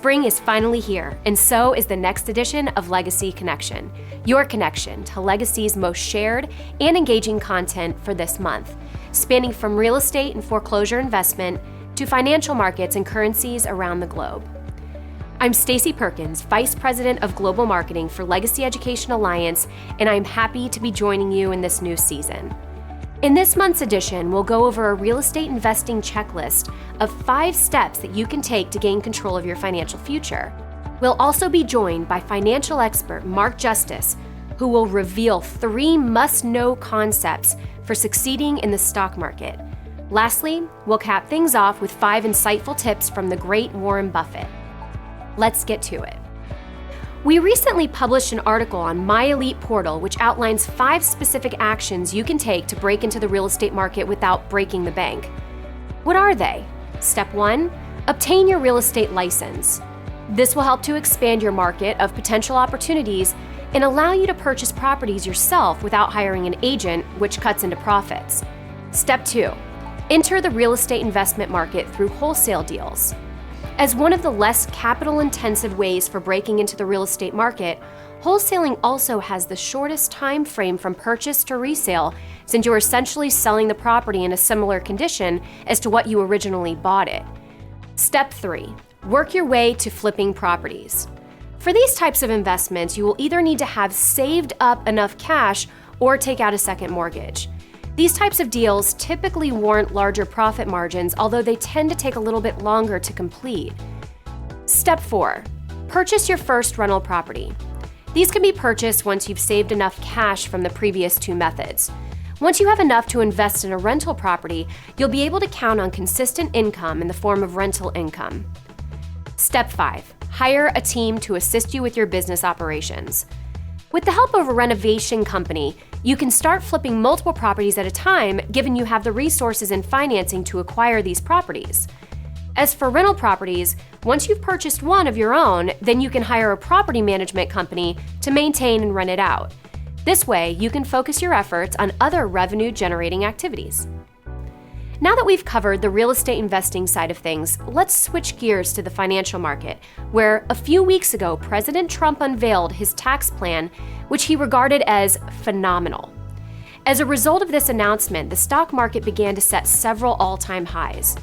Spring is finally here, and so is the next edition of Legacy Connection, your connection to Legacy's most shared and engaging content for this month, spanning from real estate and foreclosure investment to financial markets and currencies around the globe. I'm Stacey Perkins, Vice President of Global Marketing for Legacy Education Alliance, and I'm happy to be joining you in this new season. In this month's edition, we'll go over a real estate investing checklist of 5 steps that you can take to gain control of your financial future. We'll also be joined by financial expert Mark Justice, who will reveal 3 must-know concepts for succeeding in the stock market. Lastly, we'll cap things off with 5 insightful tips from the great Warren Buffett. Let's get to it. We recently published an article on My Elite Portal, which outlines 5 specific actions you can take to break into the real estate market without breaking the bank. What are they? Step 1, obtain your real estate license. This will help to expand your market of potential opportunities and allow you to purchase properties yourself without hiring an agent, which cuts into profits. Step 2, enter the real estate investment market through wholesale deals. As one of the less capital-intensive ways for breaking into the real estate market, wholesaling also has the shortest time frame from purchase to resale, since you're essentially selling the property in a similar condition as to what you originally bought it. Step 3, work your way to flipping properties. For these types of investments, you will either need to have saved up enough cash or take out a second mortgage. These types of deals typically warrant larger profit margins, although they tend to take a little bit longer to complete. Step 4, purchase your first rental property. These can be purchased once you've saved enough cash from the previous 2 methods. Once you have enough to invest in a rental property, you'll be able to count on consistent income in the form of rental income. Step 5, hire a team to assist you with your business operations. With the help of a renovation company, you can start flipping multiple properties at a time, given you have the resources and financing to acquire these properties. As for rental properties, once you've purchased one of your own, then you can hire a property management company to maintain and rent it out. This way, you can focus your efforts on other revenue-generating activities. Now that we've covered the real estate investing side of things, let's switch gears to the financial market, where a few weeks ago, President Trump unveiled his tax plan, which he regarded as phenomenal. As a result of this announcement, the stock market began to set several all-time highs.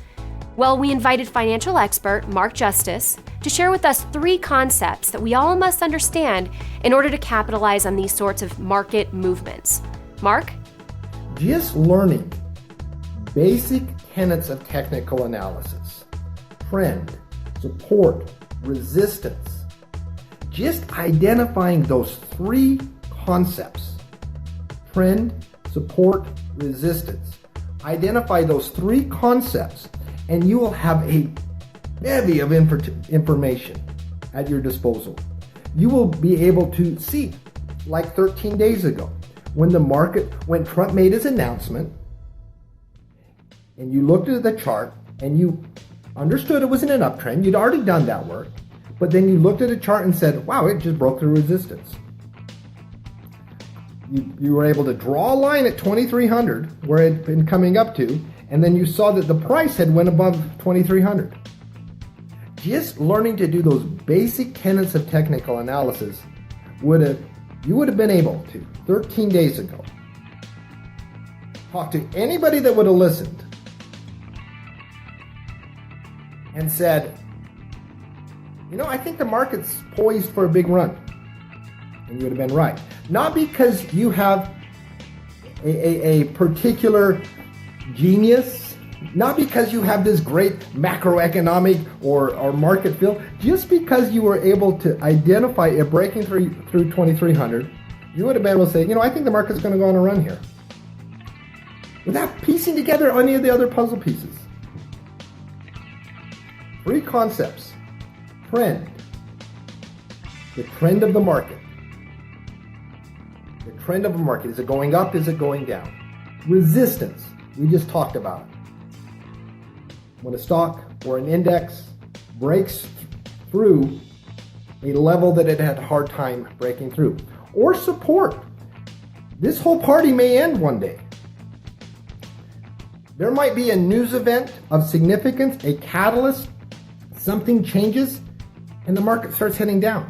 Well, we invited financial expert Mark Justice to share with us 3 concepts that we all must understand in order to capitalize on these sorts of market movements. Mark? Just learning basic tenets of technical analysis, trend, support, resistance. Just identifying those 3 concepts, trend, support, resistance. Identify those 3 concepts and you will have a bevy of information at your disposal. You will be able to see, like 13 days ago, when Trump made his announcement, and you looked at the chart and you understood it was in an uptrend. You'd already done that work, but then you looked at the chart and said, wow, it just broke through resistance. You were able to draw a line at 2,300 where it had been coming up to, and then you saw that the price had went above 2,300. Just learning to do those basic tenets of technical analysis you would have been able to 13 days ago talk to anybody that would have listened and said, I think the market's poised for a big run. And you would have been right. Not because you have a particular genius, not because you have this great macroeconomic or market feel, just because you were able to identify it breaking through 2,300, you would have been able to say, I think the market's going to go on a run here, without piecing together any of the other puzzle pieces. 3 concepts. Trend. The trend of the market. The trend of the market. Is it going up? Is it going down? Resistance. We just talked about it. When a stock or an index breaks through a level that it had a hard time breaking through. Or support. This whole party may end one day. There might be a news event of significance, a catalyst, something changes, and the market starts heading down.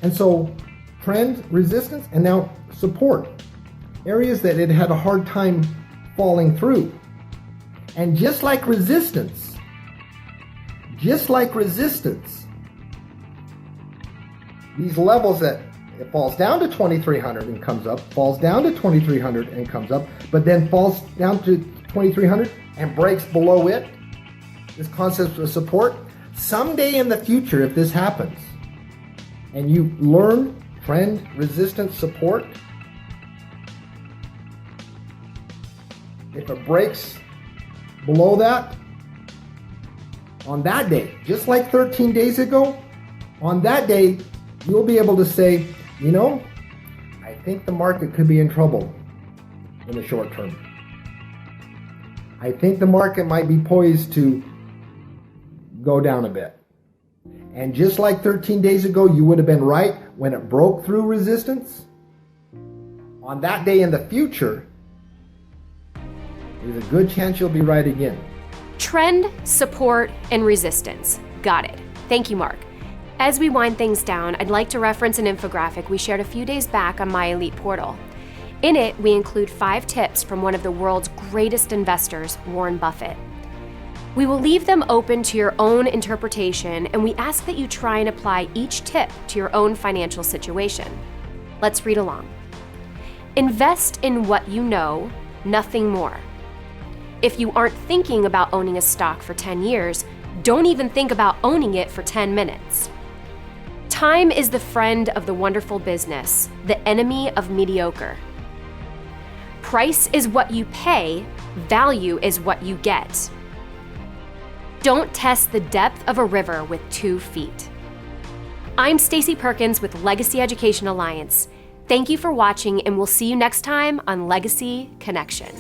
And so trend, resistance, and now support. Areas that it had a hard time falling through. And just like resistance, these levels that it falls down to 2,300 and comes up, falls down to 2,300 and comes up, but then falls down to 2,300 and breaks below it, this concept of support. Someday in the future, if this happens, and you learn trend, resistance, support, if it breaks below that, on that day, just like 13 days ago, on that day, you'll be able to say, you know, I think the market could be in trouble in the short term. I think the market might be poised to go down a bit. And just like 13 days ago, you would have been right when it broke through resistance. On that day in the future, there's a good chance you'll be right again. Trend, support, and resistance. Got it. Thank you, Mark. As we wind things down, I'd like to reference an infographic we shared a few days back on My Elite portal. In it, we include 5 tips from one of the world's greatest investors, Warren Buffett. We will leave them open to your own interpretation, and we ask that you try and apply each tip to your own financial situation. Let's read along. Invest in what you know, nothing more. If you aren't thinking about owning a stock for 10 years, don't even think about owning it for 10 minutes. Time is the friend of the wonderful business, the enemy of mediocre. Price is what you pay, value is what you get. Don't test the depth of a river with 2 feet. I'm Stacey Perkins with Legacy Education Alliance. Thank you for watching, and we'll see you next time on Legacy Connection.